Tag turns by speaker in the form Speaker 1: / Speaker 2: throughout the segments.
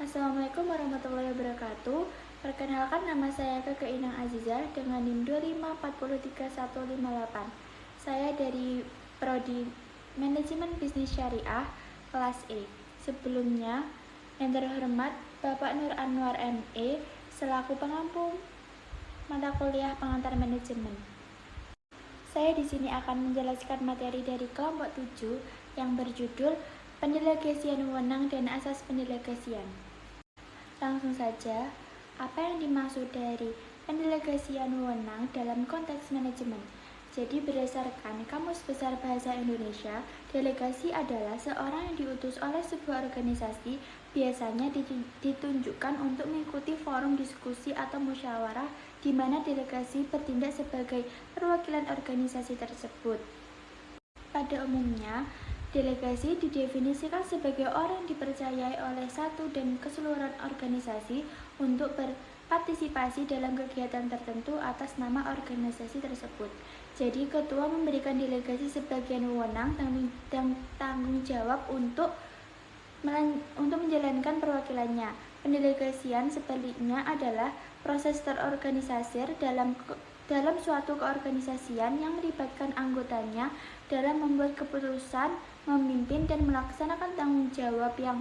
Speaker 1: Assalamualaikum warahmatullahi wabarakatuh. Perkenalkan, nama saya Keke Inang Azizah dengan NIM 2543158. Saya dari Prodi Manajemen Bisnis Syariah kelas E. Sebelumnya, yang terhormat Bapak Nur Anwar ME selaku pengampu mata kuliah pengantar manajemen. Saya di sini akan menjelaskan materi dari kelompok 7 yang berjudul Pendelegasian Wewenang dan Asas Pendelegasian. Langsung saja, apa yang dimaksud dari pendelegasian wewenang dalam konteks manajemen? Jadi berdasarkan Kamus Besar Bahasa Indonesia, delegasi adalah seorang yang diutus oleh sebuah organisasi, biasanya ditunjukkan untuk mengikuti forum diskusi atau musyawarah di mana delegasi bertindak sebagai perwakilan organisasi tersebut. Pada umumnya, delegasi didefinisikan sebagai orang yang dipercayai oleh satu dan keseluruhan organisasi untuk berpartisipasi dalam kegiatan tertentu atas nama organisasi tersebut. Jadi, ketua memberikan delegasi sebagian wewenang dan tanggung jawab untuk menjalankan perwakilannya. Pendelegasian sebaliknya adalah proses terorganisir dalam suatu keorganisasian yang melibatkan anggotanya dalam membuat keputusan, memimpin, dan melaksanakan tanggung jawab yang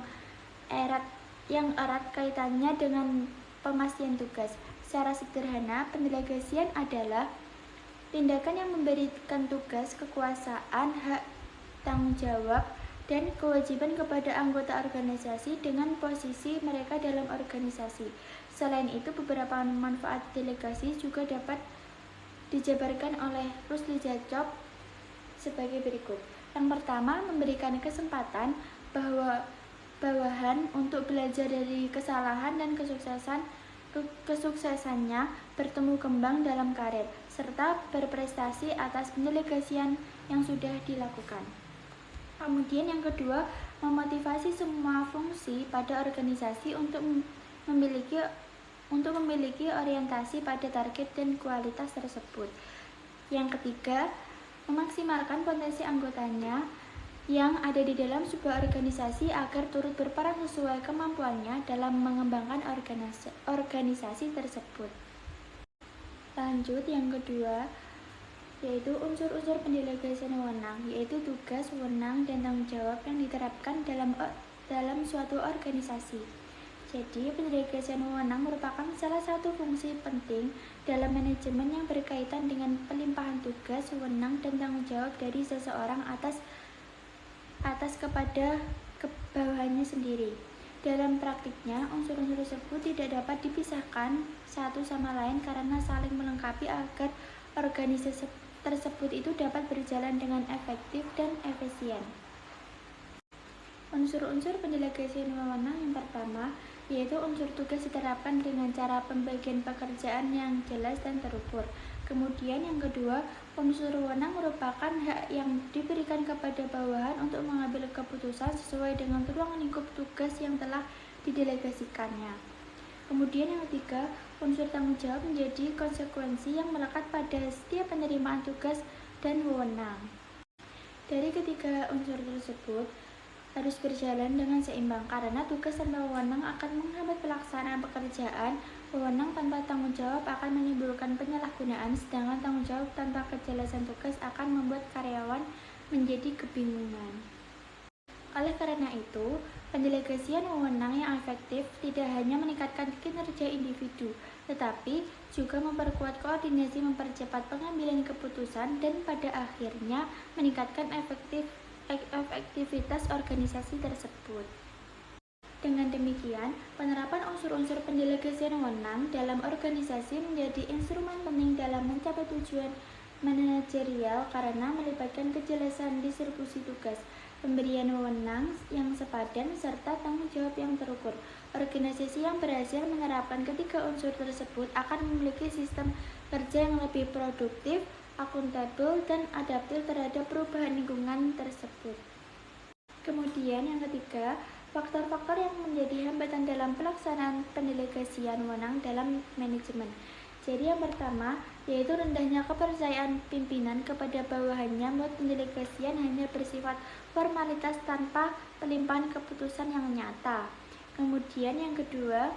Speaker 1: erat kaitannya dengan pemastian tugas. Secara sederhana, pendelegasian adalah tindakan yang memberikan tugas, kekuasaan, hak, tanggung jawab, dan kewajiban kepada anggota organisasi dengan posisi mereka dalam organisasi. Selain itu, beberapa manfaat delegasi juga dapat dijabarkan oleh Rusli Jacob sebagai berikut. Yang pertama, memberikan kesempatan bawahan untuk belajar dari kesalahan dan kesuksesannya, bertumbuh kembang dalam karir, serta berprestasi atas pendelegasian yang sudah dilakukan. Kemudian yang kedua, memotivasi semua fungsi pada organisasi untuk memiliki orientasi pada target dan kualitas tersebut. Yang ketiga, memaksimalkan potensi anggotanya yang ada di dalam sebuah organisasi agar turut berperan sesuai kemampuannya dalam mengembangkan organisasi tersebut. Lanjut, yang kedua, yaitu unsur-unsur pendelegasian wewenang, yaitu tugas, wewenang, dan tanggung jawab yang diterapkan dalam suatu organisasi. Jadi, pendelegasian wewenang merupakan salah satu fungsi penting dalam manajemen yang berkaitan dengan pelimpahan tugas, wewenang, dan tanggung jawab dari seseorang atas kepada bawahannya sendiri. Dalam praktiknya, unsur-unsur tersebut tidak dapat dipisahkan satu sama lain karena saling melengkapi agar organisasi tersebut itu dapat berjalan dengan efektif dan efisien. Unsur-unsur pendelegasian wewenang yang pertama, yaitu unsur tugas diterapkan dengan cara pembagian pekerjaan yang jelas dan terukur. Kemudian yang kedua, unsur wewenang merupakan hak yang diberikan kepada bawahan untuk mengambil keputusan sesuai dengan ruang lingkup tugas yang telah didelegasikannya. Kemudian yang ketiga, unsur tanggung jawab menjadi konsekuensi yang melekat pada setiap penerimaan tugas dan wewenang. Dari ketiga unsur tersebut harus berjalan dengan seimbang karena tugas tanpa wewenang akan menghambat pelaksanaan pekerjaan. Wewenang tanpa tanggung jawab akan menimbulkan penyalahgunaan, sedangkan tanggung jawab tanpa kejelasan tugas akan membuat karyawan menjadi kebingungan. Oleh karena itu, pendelegasian wewenang yang efektif tidak hanya meningkatkan kinerja individu, tetapi juga memperkuat koordinasi, mempercepat pengambilan keputusan, dan pada akhirnya meningkatkan efektivitas organisasi tersebut. Dengan demikian, penerapan unsur-unsur pendelegasian wewenang dalam organisasi menjadi instrumen penting dalam mencapai tujuan manajerial karena melibatkan kejelasan distribusi tugas, pemberian wewenang yang sepadan, serta tanggung jawab yang terukur. Organisasi yang berhasil menerapkan ketiga unsur tersebut akan memiliki sistem kerja yang lebih produktif, akuntabel, dan adaptif terhadap perubahan lingkungan tersebut. Kemudian yang ketiga, faktor-faktor yang menjadi hambatan dalam pelaksanaan pendelegasian wewenang dalam manajemen. Jadi yang pertama, yaitu rendahnya kepercayaan pimpinan kepada bawahannya membuat pendelegasian hanya bersifat formalitas tanpa pelimpahan keputusan yang nyata. Kemudian yang kedua,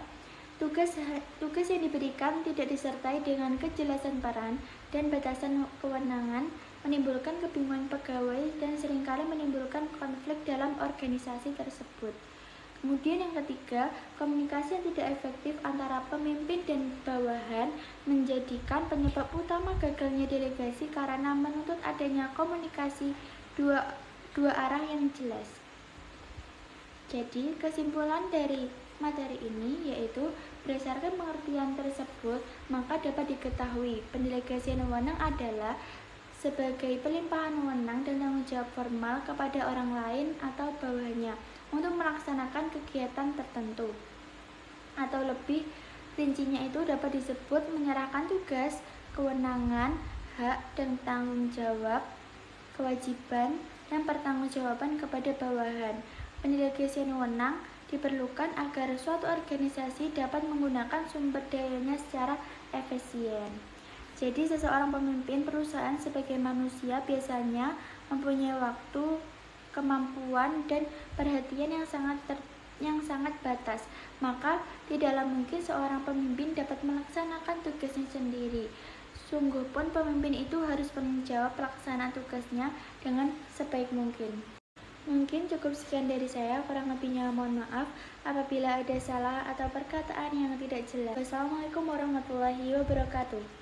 Speaker 1: tugas yang diberikan tidak disertai dengan kejelasan peran dan batasan kewenangan, menimbulkan kebingungan pegawai dan seringkali menimbulkan konflik dalam organisasi tersebut. Kemudian yang ketiga, komunikasi yang tidak efektif antara pemimpin dan bawahan menjadikan penyebab utama gagalnya delegasi karena menuntut adanya komunikasi dua arah yang jelas. Jadi, kesimpulan dari materi ini yaitu berdasarkan pengertian tersebut, maka dapat diketahui pendelegasian wewenang adalah sebagai pelimpahan wewenang dan tanggung jawab formal kepada orang lain atau bawahannya untuk melaksanakan kegiatan tertentu. Atau lebih rincinya itu dapat disebut menyerahkan tugas, kewenangan, hak dan tanggung jawab, kewajiban dan pertanggungjawaban kepada bawahan. Pendelegasian wewenang diperlukan agar suatu organisasi dapat menggunakan sumber dayanya secara efisien. Jadi seseorang pemimpin perusahaan sebagai manusia biasanya mempunyai waktu, kemampuan dan perhatian yang sangat batas, maka tidaklah mungkin seorang pemimpin dapat melaksanakan tugasnya sendiri. Sungguh pun pemimpin itu harus menjawab pelaksanaan tugasnya dengan sebaik mungkin. Mungkin cukup sekian dari saya, kurang lebihnya mohon maaf apabila ada salah atau perkataan yang tidak jelas. Wassalamualaikum warahmatullahi wabarakatuh.